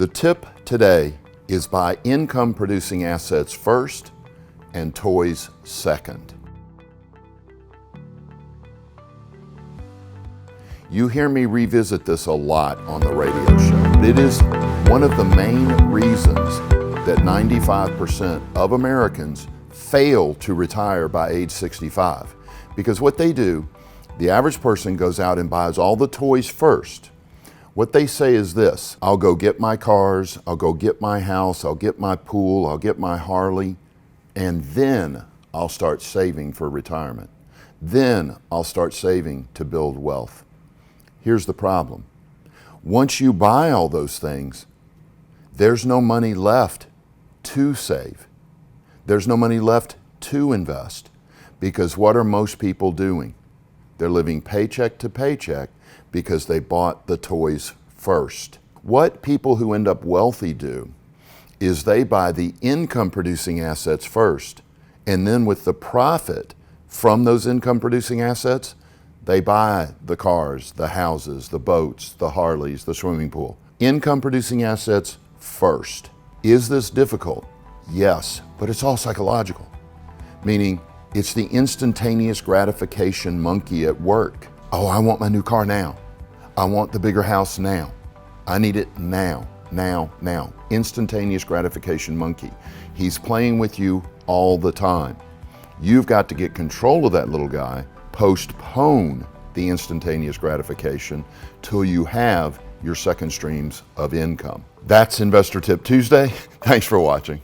The tip today is buy income producing assets first and toys second. You hear me revisit this a lot on the radio show. It is one of the main reasons that 95% of Americans fail to retire by age 65. Because what they do, the average person goes out and buys all the toys first. What they say is this: I'll go get my cars, I'll go get my house, I'll get my pool, I'll get my Harley, and then I'll start saving for retirement. Then I'll start saving to build wealth. Here's the problem. Once you buy all those things, there's no money left to save. There's no money left to invest. Because what are most people doing? They're living paycheck to paycheck because they bought the toys first. What people who end up wealthy do is they buy the income producing assets first, and then with the profit from those income producing assets, they buy the cars, the houses, the boats, the Harleys, the swimming pool. Income producing assets first. Is this difficult? Yes, but it's all psychological. Meaning, it's the instantaneous gratification monkey at work. Oh, I want my new car now. I want the bigger house now. I need it now, now. Instantaneous gratification monkey. He's playing with you all the time. You've got to get control of that little guy, postpone the instantaneous gratification till you have your second streams of income. That's Investor Tip Tuesday. Thanks for watching.